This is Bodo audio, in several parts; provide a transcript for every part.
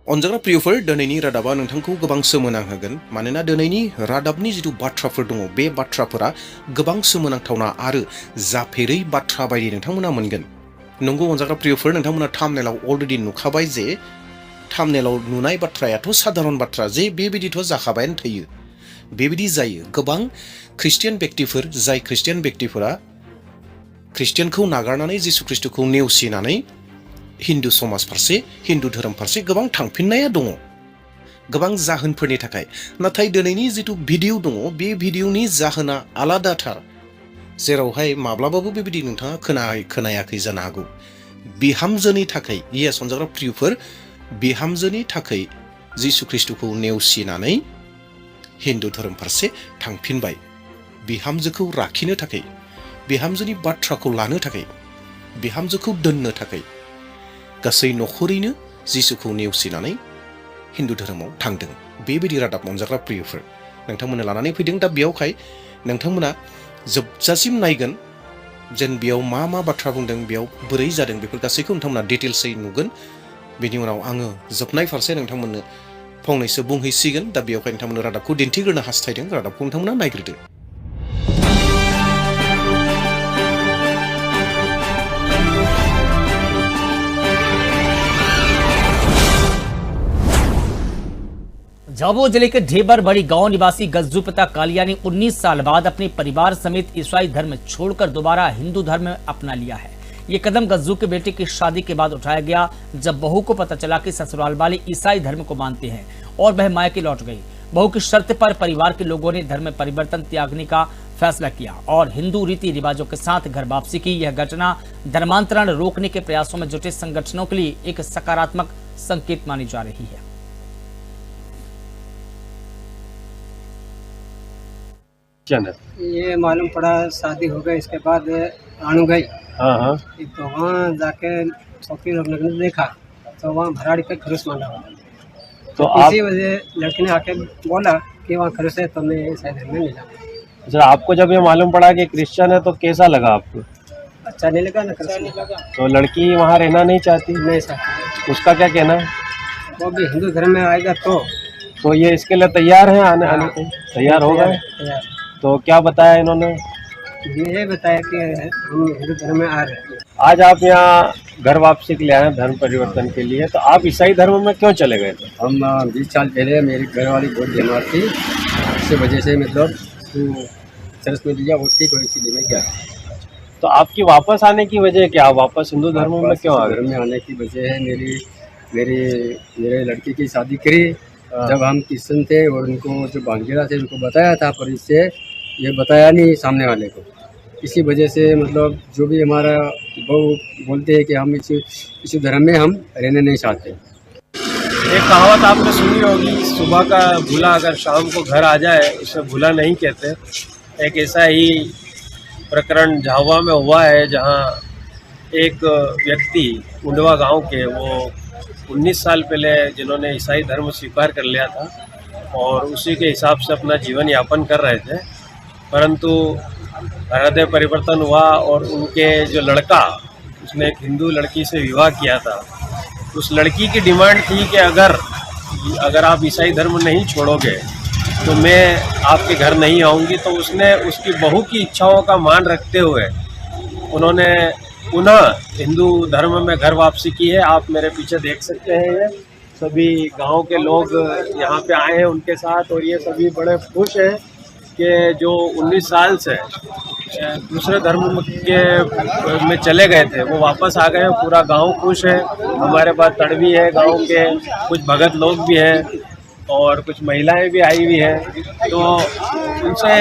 अनजाग्रा प्रियफोर दिनैनि रादाबा नोंथांखौ गोबां सोमोनांहोगोन मानोना दिनैनि रादाबनि जिथु बाथ्राफोर दङ बे बाथ्राफोरा गोबां सोमोनांथावना आरो जाफेरै बाथ्रा बायदि नोंथांमोना मोनगोन। नंगौ अनजाग्रा प्रियफोर नोंथांमोना थाम्बनेलाव अलरेडि नुखाबाय जे थाम्बनेलाव नुनाय बाथ्रायाथ' साधारन बाथ्रा जे बेबायदिथ' जाखाबायानो थायो। बेबायदि जायो गोबां ख्रिस्टियान व्यक्तिफोर जाय ख्रिस्टियान व्यक्तिफोरा ख्रिस्टियानखौ नागारनानै जिसु ख्रिस्टखौ नेवसिनानै हिन्दु समाज फारसे हिन्दु धोरोम फारसे गोबां थांफिननाया दङ गोबां जाहोनफोरनि थाखाय। नाथाय दिनैनि जिथु भिडिअ दङ बे भिडिअनि जाहोना आलादाथार, जेरावहाय माब्लाबाबो बेबायदि नोंथाङा खोनायाखै जानो हागौ। बिहामजोनि थाखाय येस अनजाग्रा प्रियफोर बिहामजोनि थाखाय जिसु ख्रिस्टखौ नेवसिनानै हिन्दु धोरोम फारसे थांफिनबाय। बिहामजोखौ लाखिनो थाखाय, बिहामजोनि बाथ्राखौ लानो थाखाय, बिहामजोखौ दोननो थाखाय गासै नखरैनो जिसुखौ नेवसिनानै हिन्दु धोरोमाव थांदों। बेबायदि रादाब अनजाग्रा प्रियफोर नोंथांमोना लानानै फैदों। दा बेयावहाय नोंथांमोना जोबजासिम नायगोन जेन बेयाव मा मा बाथ्रा बुंदों, बेयाव बोरै जादों, बेफोर गासैखौ नोंथांमोना डिटेल्सै नुगोन। बेनि उनाव आङो जोबनाय फारसे नोंथांमोननो फंनैसो बुंहैसिगोन। दा बेयावहाय नोंथांमोननो रादाबखौ दिन्थिग्रोनो हास्थायदों। रादाबखौ नोंथांमोना नायग्रोदो। झाबुआ जिले के ढेबर बड़ी गांव निवासी गज्जू पिता कालिया ने 19 साल बाद अपने परिवार समेत ईसाई धर्म छोड़कर दोबारा हिंदू धर्म अपना लिया है। ये कदम गज्जू के बेटे की शादी के बाद उठाया गया, जब बहू को पता चला कि ससुराल वाले ईसाई धर्म को मानते हैं और वह मायके लौट गई। बहू की शर्त पर परिवार के लोगों ने धर्म परिवर्तन त्यागने का फैसला किया और हिंदू रीति रिवाजों के साथ घर वापसी की। यह घटना धर्मांतरण रोकने के प्रयासों में जुटे संगठनों के लिए एक सकारात्मक संकेत मानी जा रही है। ये मालूम पड़ा शादी हो गई, इसके बाद आणु गई। तो वहाँ जाके चौकी लोग ने देखा तो वहाँ भराड़ी पे खरुस माना हुआ। तो इसी वजह लड़की ने आके बोला कि वहाँ खरुस है तो मैं ईसाई धर्म में नहीं जाऊँगा। अच्छा, आपको जब ये मालूम पड़ा कि क्रिश्चियन है तो कैसा लगा आपको? अच्छा नहीं लगा ना, खरुस नहीं लगा। तो लड़की वहाँ रहना नहीं चाहती? नहीं चाहती। उसका क्या कहना है? वो भी हिंदू धर्म में आएगा तो ये इसके लिए तैयार है आने के? तैयार हो गए? तो क्या बताया इन्होंने? ये बताया कि हम हिंदू धर्म में आ रहे हैं। आज आप यहाँ घर वापसी के लिए आए धर्म परिवर्तन के लिए, तो आप ईसाई धर्म में क्यों चले गए थे? हम 20 साल पहले मेरी घरवाली बहुत बीमार थी, इस वजह से मतलब चर्च में लिया वो ठीक हो, इसीलिए मैं गया। तो आपकी वापस आने की वजह क्या? वापस हिंदू धर्म में क्यों आ गए? धर्म में आने की वजह है मेरे लड़की की शादी करी जब हम क्रिश्चियन थे और उनको जो भांगीरा थे उनको बताया था, पर इससे ये बताया नहीं सामने वाले को। इसी वजह से मतलब जो भी हमारा वो बोलते हैं कि हम इसी धर्म में हम रहने नहीं चाहते। एक कहावत आपने सुनी होगी, सुबह का भूला अगर शाम को घर आ जाए उसे भूला नहीं कहते। एक ऐसा ही प्रकरण झाबुआ में हुआ है, जहां एक व्यक्ति उंडवा गांव के वो 19 साल पहले जिन्होंने ईसाई धर्म स्वीकार कर लिया था और उसी के हिसाब से अपना जीवन यापन कर रहे थे, परंतु हृदय परिवर्तन हुआ और उनके जो लड़का उसने एक हिंदू लड़की से विवाह किया था। उस लड़की की डिमांड थी कि अगर आप ईसाई धर्म नहीं छोड़ोगे तो मैं आपके घर नहीं आऊँगी। तो उसने उसकी बहू की इच्छाओं का मान रखते हुए उन्होंने पुनः हिंदू धर्म में घर वापसी की है। आप मेरे पीछे देख सकते हैं, ये सभी गांव के लोग यहाँ पे आए हैं उनके साथ, और ये सभी बड़े खुश हैं कि जो 19 साल से दूसरे धर्म में चले गए थे वो वापस आ गए हैं। पूरा गांव खुश है। हमारे पास तड़वी है, गांव के कुछ भगत लोग भी हैं और कुछ महिलाएं भी आई हुई हैं। तो उनसे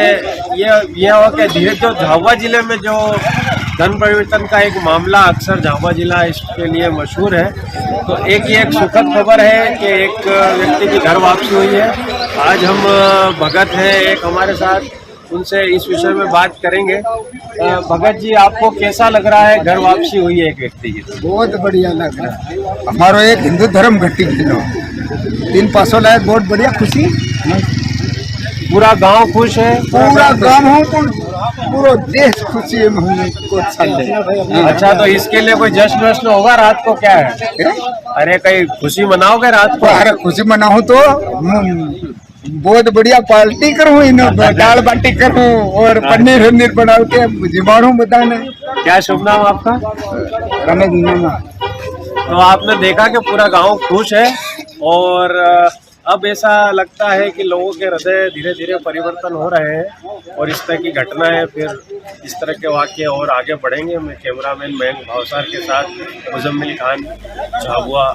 ये हुआ कि धीरे जो झाबुआ जिले में जो धर्म परिवर्तन का एक मामला अक्सर झाबुआ जिला इसके लिए मशहूर है, तो एक ये एक सुखद खबर है कि एक व्यक्ति की घर वापसी हुई है। आज हम भगत हैं एक हमारे साथ, उनसे इस विषय में बात करेंगे। भगत जी, आपको कैसा लग रहा है घर वापसी हुई है एक व्यक्ति की? बहुत बढ़िया लग रहा है। हमारो एक हिंदू धर्म घटी 3 पासों लायक बहुत बढ़िया खुशी। पूरा गांव खुश है? पूरा गांव हो पूरा देश खुशी को चल अच्छा, तो इसके लिए कोई जश्न वश्न होगा रात को, क्या है? अरे कहीं खुशी मनाओगे रात को? अरे खुशी मनाऊं तो बहुत बढ़िया पार्टी करूँ, इन्हें दाल बाटी करूँ और पनीर वनीर बना के जिमाड़ू बताने। क्या शुभ नाम आपका? रमेश नामा। तो आपने देखा कि पूरा गांव खुश है और अब ऐसा लगता है कि लोगों के हृदय धीरे धीरे परिवर्तन हो रहे हैं और इस तरह की घटनाएं, फिर इस तरह के वाक़ये और आगे बढ़ेंगे। मैं कैमरामैन मयंक भावसार के साथ मुजम्मिल खान, झाबुआ।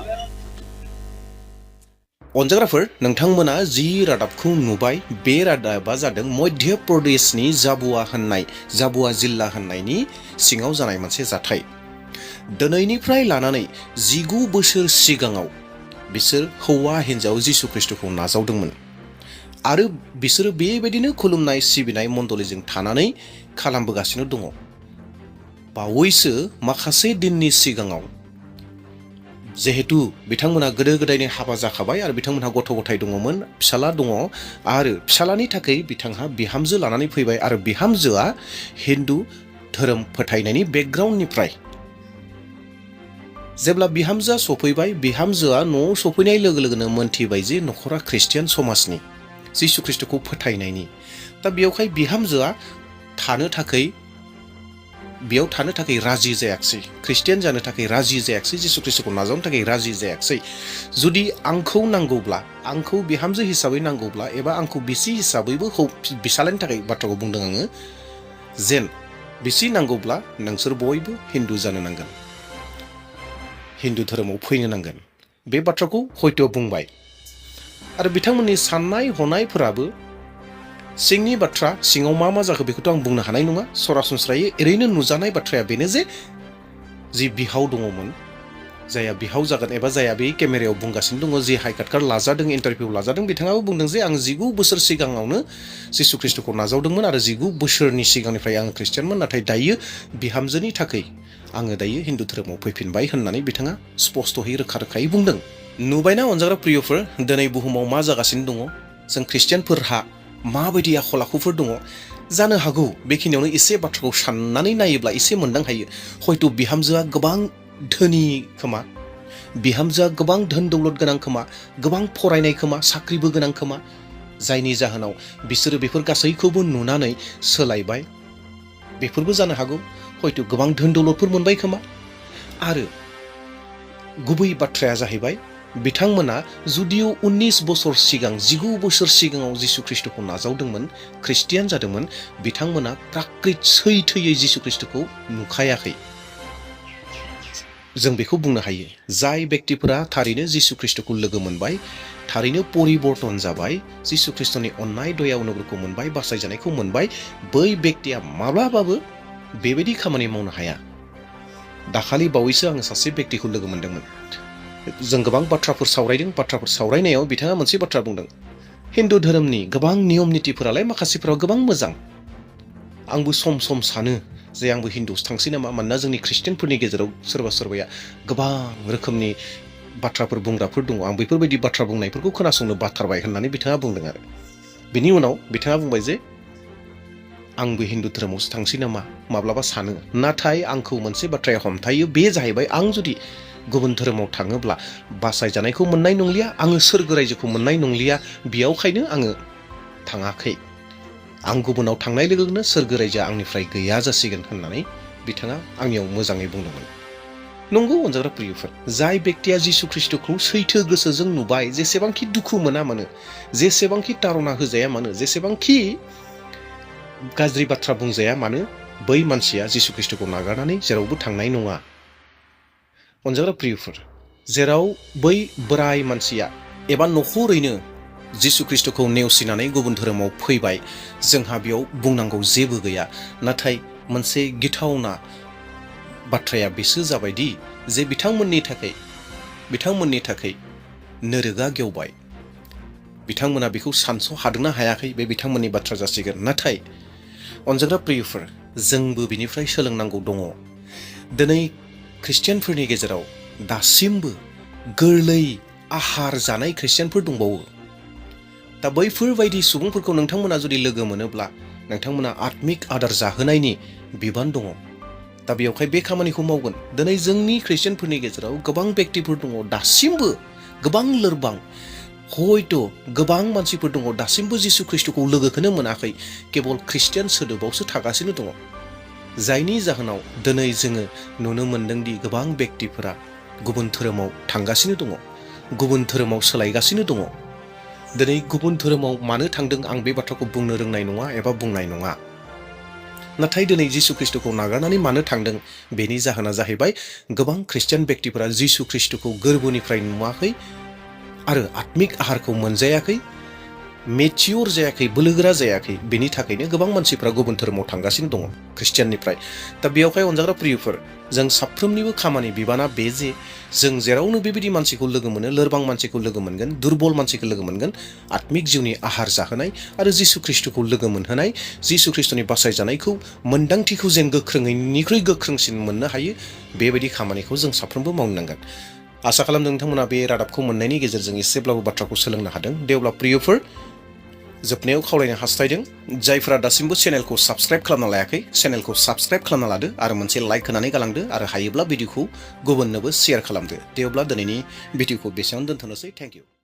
अनजाग्राफोर, नोंथांमोना जि रादाबखौ नुबाय, बे रादाबा जादों मध्य प्रदेशनि जाबुआ जिल्ला होननायनि सिङाव जानाय मोनसे जाथाय। दिनैनिफ्राय लानानै 19 बोसोर सिगाङाव बिसोर हौवा हिन्जाव जिसु ख्रिस्टखौ नाजावदोंमोन आरो बिसोरो बेबायदिनो खुलुमनाय सिबिनाय मण्डलिजों थानानै खालामबोगासिनो दङ। बावैसो माखासे दिननि सिगाङाव जिहेतु बिथांमोना गोदो गोदायनि हाबा जाखाबाय आरो बिथांमोनहा गथ' गथाय दङमोन, फिसाला दङ आरो फिसालानि थाखाय बिथांहा बिहामजो लानानै फैबाय आरो बिहामजोआ हिन्दु धोरोम फोथायनायनि बेकग्राउन्डनिफ्राय। जेब्ला बिहामजोआ सफैबाय, बिहामजोआ न'आव सफैनाय लोगो लोगोनो मोनथिबाय जे नखरा ख्रिस्टियान समाजनि, जिसु ख्रिस्टखौ फोथायनायनि। दा बेयावहाय बिहामजोआ बेयाव थानो थाखाय राजि जायाखिसै, ख्रिस्टियान जानो थाखाय राजि जायाखिसै, जिसु ख्रिस्टखौ नाजावनो थाखाय राजि जायाखिसै। जुदि आंखौ नांगौब्ला, आंखौ बिहामजो हिसाबै नांगौब्ला एबा आंखौ बिसि हिसाबैबो बिसालायनो थाखाय बाथ्राखौ बुंदों आङो, जेन बिसि नांगौब्ला नोंसोर बयबो हिन्दु जानो नांगोन, हिन्दु धोरोमाव फैनो नांगोन। बे बाथ्राखौ हयथ' बुंबाय आरो बिथांमोननि साननाय हनायफोराबो सिंनि बाथ्रा, सिङाव मा जाखो बेखौथ' आं बुंनो हानाय नङा। सरासनस्रायै ओरैनो नुजानाय बाथ्राया बेनो जे जि बिहाव दङमोन, जाया बिहाव जागोन एबा जाया बे केमेरायाव बुंगासिनो दङ, जे हाइ कार्ड लाजादों, इन्टारभिउ लाजादों, बिथाङाबो बुंदों जे आं 19 बोसोर सिगाङावनो जिसु ख्रिस्टखौ नाजावदोंमोन आरो 19 बोसोरनि सिगांनिफ्राय आङो ख्रिस्टियानमोन, नाथाय दायो बिहामजोनि थाखाय आङो दायो हिन्दु धोरोमाव फैफिनबाय होननानै बिथाङा स्पष्टयै रोखा रोखायै बुंदों। नुबायना अनजाग्रा प्रियफोर, दिनै बुहुमाव मा जागासिनो दङ, जों ख्रिस्टियानफोरहा माबायदि आखल आखुफोर दङ। जानो हागौ बेखिनियावनो एसे बाथ्राखौ साननानै नायोब्ला एसे मोनदां हायो, हयथ' बिहामजोआ गोबां धोनि खोमा, बिहामजोआ गोबां धोन दौलत गोनां खोमा, गोबां फरायनाय खोमा, साख्रिबो गोनां खोमा, जायनि जाहोनाव बिसोरो बेफोर गासैखौबो नुनानै सोलायबाय। बेफोरबो जानो हागौ, हयथ' गोबां धोन दौलतफोर मोनबाय खोमा। आरो गुबै बाथ्राया जाहैबाय, बिथांमोना जुदिअ 19 बोसोर सिगां, 19 बोसोर सिगाङाव जिसु ख्रिस्टखौ नाजावदोंमोन, ख्रिस्टियान जादोंमोन, बिथांमोना प्राकृत सैथोयै जिसु ख्रिस्टखौ नुखायाखै। जों बेखौ बुंनो हायो, जाय व्यक्तिफोरा थारैनो जिसु ख्रिस्टखौ लोगो मोनबाय, थारैनो परिबर्तन जाबाय, जिसु ख्रिस्टनि अननाय दया अनुग्रहखौ मोनबाय, बासायजानायखौ मोनबाय, बै व्यक्तिया माब्लाबाबो बेबायदि खामानि मावनो हाया। दाखालि बावैसो आङो सासे व्यक्तिखौ लोगो मोनदोंमोन। जों गोबां बाथ्राफोर सावरायदों। बाथ्राफोर सावरायनायाव बिथाङा मोनसे बाथ्रा बुंदों, हिन्दु धोरोमनि गोबां नियम नितिफोरालाय माखासेफोराव गोबां मोजां। आंबो सम सम सानो जे आंबो हिन्दुआवसो थांसै नामा, मानोना जोंनि ख्रिस्टियानफोरनि गेजेराव सोरबा सोरबाया गोबां रोखोमनि बाथ्राफोर बुंग्राफोर दङ। आं बेफोरबायदि बाथ्रा बुंनायफोरखौ खोनासंनो बाथारबाय होननानै बिथाङा बुंदों। आरो बिनि उनाव बिथाङा बुंबाय जे आंबो हिन्दु धोरोमावसो थांसै नामा माब्लाबा सानो, नाथाय आंखौ मोनसे बाथ्राया हमथायो, बे जाहैबाय आं जुदि गुबुन धोरोमाव थाङोब्ला बासायजानायखौ मोननाय नंलिया, आङो सोरगो रायजोखौ मोननाय नंलिया, बेयावखायनो आङो थाङाखै। आं गुबुनाव थांनाय लोगो लोगोनो सोरगो रायजोआ आंनिफ्राय गैया जासिगोन होननानै बिथाङा आंनियाव मोजाङै बुंदोंमोन। नंगौ अनजाग्रा प्रियफोर, जाय व्यक्तिया जिसु ख्रिस्टखौ सैथो गोसोजों नुबाय, जेसेबांखि दुखु मोना मानो, जेसेबांखि तारना होजाया मानो, जेसेबांखि गाज्रि बाथ्रा बुंजाया मानो, बै मानसिया जिसु ख्रिस्टखौ नागारनानै जेरावबो थांनाय नङा। अनजाग्रा प्रियफोर, जेराव बै बोराय मानसिया एबा नखरैनो जिसु ख्रिस्टखौ नेवसिनानै गुबुन धोरोमाव फैबाय, जोंहा बेयाव बुंनांगौ जेबो गैया। नाथाय मोनसे गिथावना बाथ्राया बेसो जाबायदि जे बिथांमोननि थाखाय नोरोगा गेवबाय। बिथांमोना बेखौ सानस' हादोंना हायाखै, बे बिथांमोननि बाथ्रा जासिगोन। नाथाय अनजाग्रा प्रियफोर, जोंबो बिनिफ्राय सोलोंनांगौ दङ। दिनै ख्रिस्टियानफोरनि गेजेराव दासिमबो गोरलै आहार जानाय ख्रिस्टियानफोर दंबावो। दा बैफोरबायदि सुबुंफोरखौ नोंथांमोना जुदि लोगो मोनोब्ला नोंथांमोना आत्मिक आदार जाहोनायनि बिबान दङ। दा बेवहाय बे खामानिखौ मावगोन। दिनै जोंनि ख्रिस्टियानफोरनि गेजेराव गोबां बेक्तिफोर दङ दासिमबो गोबां लोरबां, हयथ' गोबां मानसिफोर दङ दासिमबो जिसु ख्रिस्टखौ लोगोखौनो मोनाखै, केबल ख्रिस्टियान सोदोबावसो थागासिनो दङ। जायनि जाहोनाव दिनै जोङो नुनो मोन्दोंदि गोबां बेक्तिफोरा गुबुन धोरोमाव थांगासिनो दङ, गुबुन धोरोमाव सोलायगासिनो दङ। दिनै गुबुन धोरोमाव मानो थांदों आं बे बाथ्राखौ बुंनो रोंनाय नङा एबा बुंनाय नङा। नाथाय दिनै जिसु ख्रिस्टखौ नागारनानै मानो थांदों बेनि जाहोना जाहैबाय गोबां ख्रिस्टियान बेक्तिफोरा जिसु ख्रिस्टखौ गोरबोनिफ्राय नुवाखै आरो आत्मिक आहारखौ मोनजायाखै, मेचियर जायाखै, बोलोगोरा जायाखै। बेनि थाखायनो गोबां मानसिफ्रा गुबुन धोरोमाव थांगासिनो दङ ख्रिस्टियाननिफ्राय। दा बेयावहाय अनजाग्रा प्रियफोर, जों साफ्रोमनिबो खामानि बिबाना बे जे जों जेरावनो बेबायदि मानसिखौ लोगो मोनो, लोरबां मानसिखौ लोगो मोनगोन, दुरबल मानसिखौ लोगो मोनगोन, आत्मिक जिउनि आहार जाहोनाय आरो जिसु ख्रिस्टखौ लोगो मोनहोनाय, जिसु ख्रिस्टनि बासायजानायखौ मोन्दांथिखौ जेन गोख्रोङैनिख्रुइ गोख्रोंसिन मोननो हायो, बेबायदि खामानिखौ जों साफ्रोमबो मावनांगोन। आसा खालामदों नोंथांमोना बे रादाबखौ मोननायनि गेजेरजों एसेब्लाबो बाथ्राखौ सोलोंनो हादों। दे अब्ला प्रियफोर, जोबनायाव खावलायनो हास्थायदों जायफोरा दासिमबो चेनेलखौ साबस्क्राइब खालामना लायाखै, चेनेलखौ साबस्क्राइब खालामना लादो आरो मोनसे लाइक होनानै गालांदो आरो हायोब्ला भिडिअखौ गुबुननोबो शेयार खालामदो। दे अब्ला दिनैनि भिडिअखौ बेसेबां दोनथ'नोसै। Thank you.